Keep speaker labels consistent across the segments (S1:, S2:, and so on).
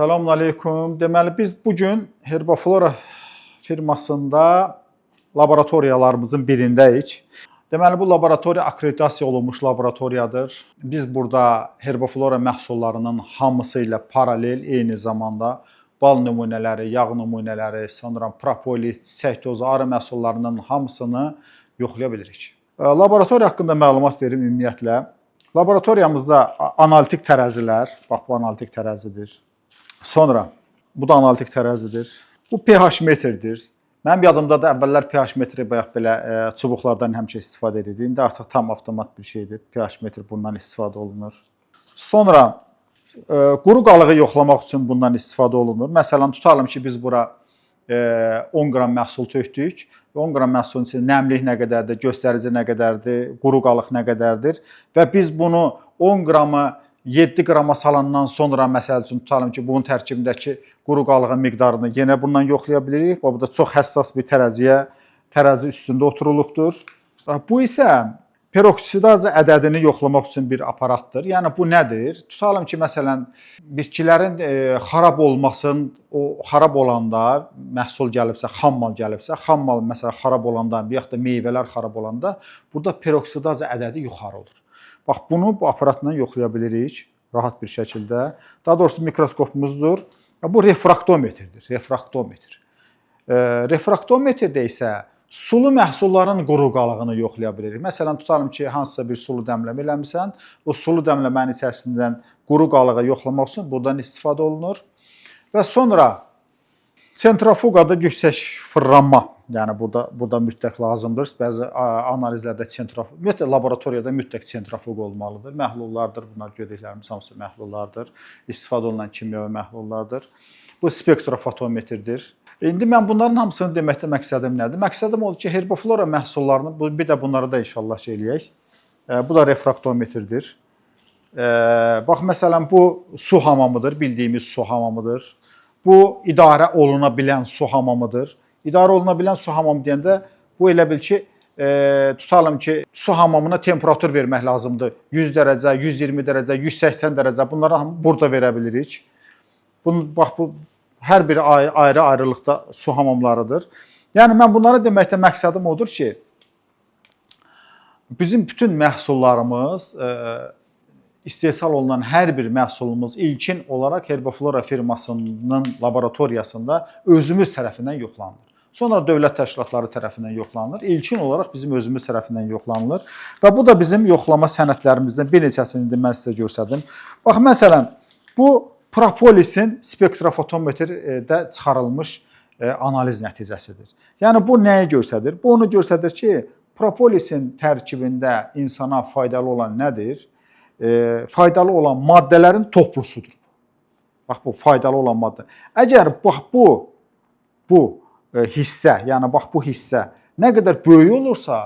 S1: Selamun Aleyküm. Deməli, biz bugün Herbaflora firmasında laboratoriyalarımızın birindəyik. Deməli, bu laboratoriya akreditasiya olunmuş laboratoriyadır. Biz burada Herbaflora məhsullarının hamısı ilə paralel eyni zamanda bal nümunələri, yağ nümunələri, sonra propolis, çiçək tozu, arı məhsullarının hamısını yoxlaya bilirik. Laboratoriya haqqında məlumat verim ümumiyyətlə. Laboratoriyamızda analitik tərəzilər, bax bu analitik tərəzidir. Sonra bu da analitik tərəzidir. Bu pH metrdir. Mənim yadımda da əvvəllər pH metri bayaq belə çubuqlardan həmişə istifadə edirdi. İndi artıq tam avtomat bir şeydir. pH metri bundan istifadə olunur. Sonra quru qalığı yoxlamaq üçün bundan istifadə olunur. Məsələn, tutalım ki, biz bura 10 qram məhsul tökdük. 10 qram məhsulun içində nəmlik nə qədərdir, göstərici nə qədərdir, quru qalıq nə qədərdir və biz bunu 10 qramı 7 qrama salandan sonra məsəl üçün tutalım ki, bunun tərkibindəki quru qalığın miqdarını yenə bundan yoxlaya bilirik. Bu da çox həssas bir tərəzi üstündə oturulubdur. Bu isə peroksidaza ədədini yoxlamaq üçün bir aparatdır. Yəni bu nədir? Tutalım ki, məsələn, bitkilərin xarab olmasın, o xarab olanda, məhsul gəlibsə, xam mal gəlibsə, xam mal məsələn xarab olanda, yaxud da meyvələr xarab olanda, burada peroksidaza ədədi yuxarı olur. Bax, bunu bu aparatla yoxlaya bilirik rahat bir şəkildə. Daha doğrusu mikroskopumuzdur. Bu refraktometrdir. Refraktometrdə isə sulu məhsulların quru qalığını yoxlaya bilirik. Məsələn, tutalım ki, hansısa bir sulu dəmləmə eləmirsən, o sulu dəmləmənin içərisindən quru qalığı yoxlamaq üçün buradan istifadə olunur. Və sonra sentrafugada yüksək fırlanma, yəni burada mütləq lazımdır. Bəzi analizlərdə ümumiyyətlə laboratoriyada mütləq sentrafug olmalıdır. Məhlullardır, bunlar gördüklərimiz hamısı məhlullardır. İstifadə olunan kimyəvi məhlullardır. Bu spektrofotometrdir. İndi mən bunların hamısını deməkdə məqsədim nədir? Məqsədim odur ki, Herbaflora məhsullarını, bir də bunları da inşallah eləyək. Bu da refraktometrdir. Bax, məsələn, bu su hamamıdır, bildiyimiz su hamamıdır. Bu idarə oluna bilən su hamamıdır. İdarə oluna bilən su hamamı deyəndə bu elə bil ki, tutalım ki, su hamamına temperatur vermək lazımdır. 100 dərəcə, 120 dərəcə, 180 dərəcə bunları burada verə bilirik. Bax, bu hər biri ayrı-ayrılıqda su hamamlarıdır. Yəni, mən bunları deməkdə məqsədim odur ki, bizim bütün məhsullarımız, istehsal olunan hər bir məhsulumuz ilkin olaraq Herbaflora firmasının laboratoriyasında özümüz tərəfindən yoxlanılır. Sonra dövlət təşkilatları tərəfindən yoxlanılır. İlkin olaraq bizim özümüz tərəfindən yoxlanılır. Və bu da bizim yoxlama sənədlərimizdən bir neçəsini indi mən sizə göstərdim. Bax, məsələn, bu propolisin spektrofotometrdə çıxarılmış analiz nəticəsidir. Yəni, bu nəyi göstərir? Bu onu göstərir ki, propolisin tərkibində insana faydalı olan nədir? Faydalı olan maddələrin toplusudur. Bax, bu faydalı olan maddə. Əgər bax, bu hissə, yəni bax, bu hissə nə qədər böyük olursa,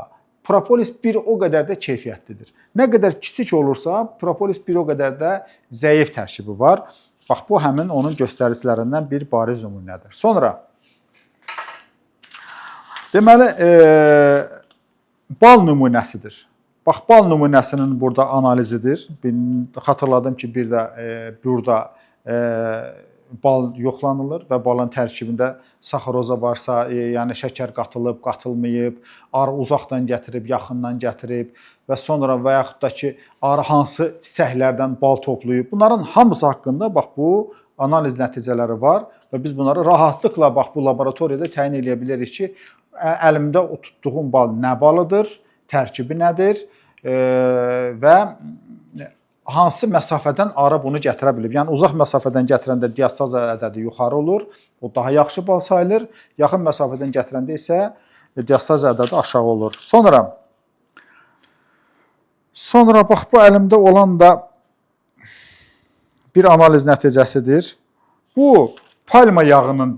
S1: propolis bir o qədər də keyfiyyətlidir. Nə qədər kiçik olursa, propolis bir o qədər də zəif tərkibi var. Bax, bu həmin onun göstəricilərindən bir bariz nümunədir. Sonra, deməli, bal nümunəsidir. Bax, bal nümunəsinin burada analizidir. Xatırladım ki, bir də burada bal yoxlanılır və balın tərkibində saxaroza varsa, yəni şəkər qatılıb, qatılmayıb, arı uzaqdan gətirib, yaxından gətirib və sonra və yaxud da ki, arı hansı çiçəklərdən bal toplayıb. Bunların hamısı haqqında bax, bu analiz nəticələri var və biz bunları rahatlıqla bax, bu laboratoriyada təyin edə bilərik ki, əlimdə tutduğum bal nə balıdır, tərkibi nədir və hansı məsafədən arı bunu gətirə bilib. Yəni, uzaq məsafədən gətirəndə diastaz ədədi yuxarı olur, o daha yaxşı bal sayılır. Yaxın məsafədən gətirəndə isə diastaz ədədi aşağı olur. Sonra bax, bu əlimdə olan da bir analiz nəticəsidir. Bu, palma yağının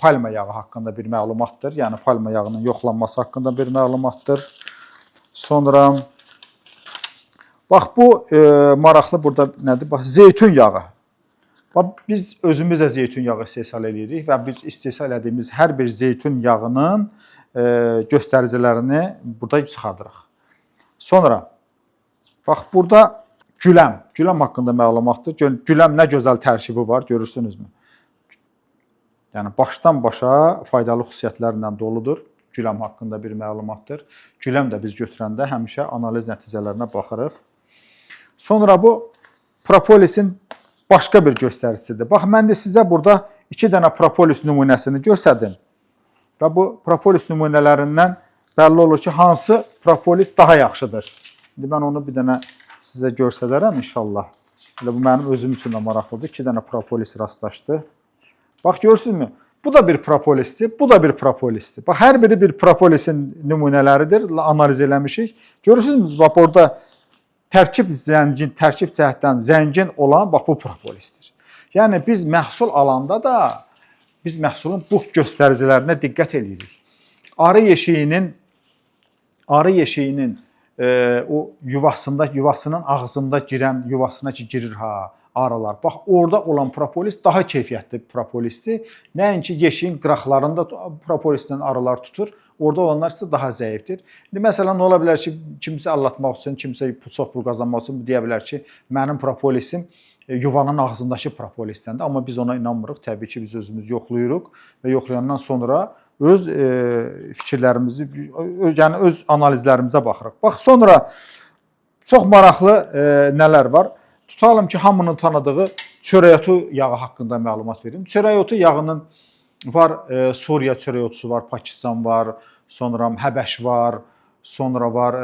S1: palma yağı haqqında bir məlumatdır. Yəni, palma yağının yoxlanması haqqında bir məlumatdır. Sonra, bax, bu maraqlı burada nədir? Bax, zeytun yağı. Bax, biz özümüz də zeytun yağı istehsal edirik və biz istehsal etdiyimiz hər bir zeytun yağının göstəricilərini burada çıxardırıq. Sonra, bax, burada Güləm. Güləm haqqında məlumatdır. Güləm nə gözəl tərkibi var, görürsünüzmü? Yəni başdan başa faydalı xüsusiyyətlərlə doludur. Güləm haqqında bir məlumatdır. Güləm də biz götürəndə həmişə analiz nəticələrinə baxırıq. Sonra bu propolisin başqa bir göstəricisidir. Bax, mən də sizə burada 2 dənə propolis nümunəsini göstərdim. Və bu propolis nümunələrindən bəlli olur ki, hansı propolis daha yaxşıdır. İndi mən onu bir dənə sizə göstərərəm inşallah. Bu mənim özüm üçün də maraqlıdır. 2 dənə propolis rastlaşdı. Bax, görürsünüzmü? Bu da bir propolisdir, bu da bir propolisdir. Bax, hər biri bir propolisin nümunələridir, analiz eləmişik. Görürsünüzmü? Bax, orada tərkib cəhətdən zəngin olan, bax, bu propolisdir. Yəni, biz məhsul alanda da, biz məhsulun bu göstəricilərinə diqqət edirik. Arı yeşiyinin o yuvasının ağzında girən, yuvasına ki girir arılar. Bax, orada olan propolis daha keyfiyyətli propolisdir. Nəinki yeşiyin qıraqlarında propolisdən arılar tutur. Orada olanlar isə daha zəifdir. İndi məsələn, ola bilər ki, kimsə allatmaq üçün, kimsə çox pul qazanmaq üçün deyə bilər ki, mənim propolisim yuvanın ağzındakı propolisdəndir. Amma biz ona inanmırıq. Təbii ki, biz özümüz yoxlayırıq və yoxlayandan sonra öz fikirlərimizi, yəni öz analizlərimizə baxırıq. Bax, sonra çox maraqlı nələr var? Tutalım ki, hamının tanıdığı çörək otu yağı haqqında məlumat verim. Çörək otu yağının var, Suriya çörək otusu var, Pakistan var, sonra Həbəş var, sonra var,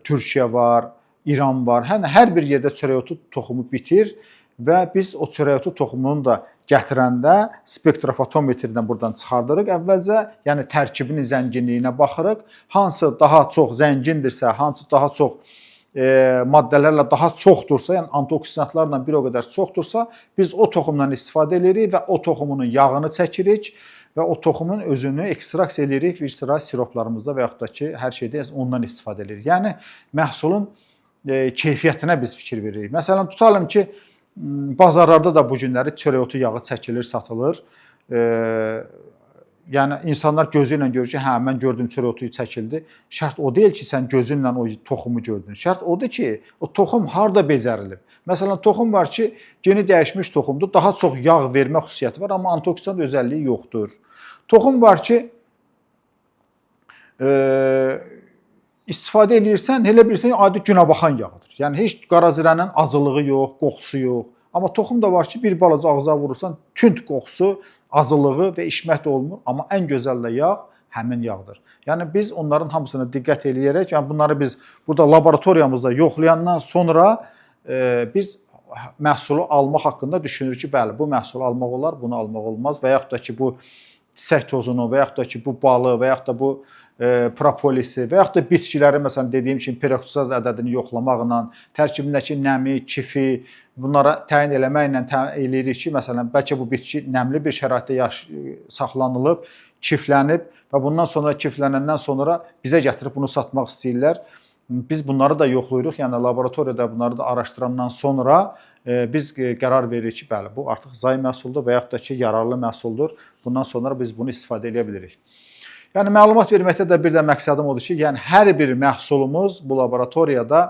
S1: Türkiyə var, İran var. Hər bir yerdə çörək otu toxumu bitir və biz o çörək otu toxumunu da gətirəndə spektrofotometrdən buradan çıxardırıq. Əvvəlcə, yəni tərkibinin zənginliyinə baxırıq. Hansı daha çox zəngindirsə, hansı daha çox maddələrlə daha çoxdursa, yəni antioksidantlarla bir o qədər çoxdursa, biz o toxumdan istifadə edirik və o toxumunun yağını çəkirik və o toxumun özünü ekstrakt edirik bir sıra siroplarımızda və yaxud da ki, hər şeydə ondan istifadə edirik. Yəni, məhsulun keyfiyyətinə biz fikir veririk. Məsələn, tutalım ki, bazarlarda da bu günləri çörək otu yağı çəkilir, satılır. Yəni, insanlar gözü ilə görür ki, hə, mən gördüm çörək otu çəkildi. Şərt o deyil ki, sən gözünlə o toxumu gördün. Şərt odur ki, o toxum harada becərilib. Məsələn, toxum var ki, geni dəyişmiş toxumdur, daha çox yağ vermə xüsusiyyəti var, amma antioksidant özəlliyi yoxdur. Toxum var ki, istifadə edirsən, elə bilirsən, adi günəbaxan yağıdır. Yəni, heç qarazirənin acılığı yox, qoxusu yox. Amma toxum da var ki, bir balaca ağza vurursan, tünd qoxusu, acılığı və içmək də olmur. Amma ən gözəl də yağ həmin yağdır. Yəni, biz onların hamısına diqqət eləyərək, yəni bunları biz burada laboratoriyamızda yoxlayandan sonra biz məhsulu almaq haqqında düşünürük ki, bəli, bu məhsulu almaq olar, bunu almaq olmaz və yaxud da ki, bu çiçək tozunu və yaxud da ki, bu balı və yaxud da bu propolisi və yaxud da bitkiləri, məsələn, dediyim kimi, peroksaz ədədini yoxlamaqla, tərkibindəki nəmi, kifi, bunlara təyin eləməklə təyin eləyirik ki, məsələn, bəlkə bu bitki nəmli bir şəraitdə saxlanılıb, kiflənib və bundan sonra kiflənəndən sonra bizə gətirib bunu satmaq istəyirlər. Biz bunları da yoxlayırıq, yəni laboratoriyada bunları da araşdırandan sonra biz qərar veririk ki, bəli, bu artıq zay məhsuldur və yaxud da ki, yararlı məhsuldur. Bundan sonra biz bunu istifadə edə bilirik. Yəni, məlumat verməkdə də bir də məqsədim odur ki, yəni hər bir məhsulumuz bu laboratoriyada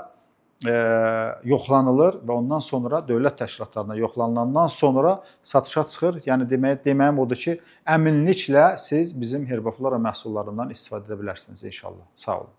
S1: yoxlanılır və ondan sonra dövlət təşkilatlarına yoxlanılandan sonra satışa çıxır. Yəni, deməyim odur ki, əminliklə siz bizim Herbaflora məhsullarından istifadə edə bilərsiniz inşallah. Sağ olun.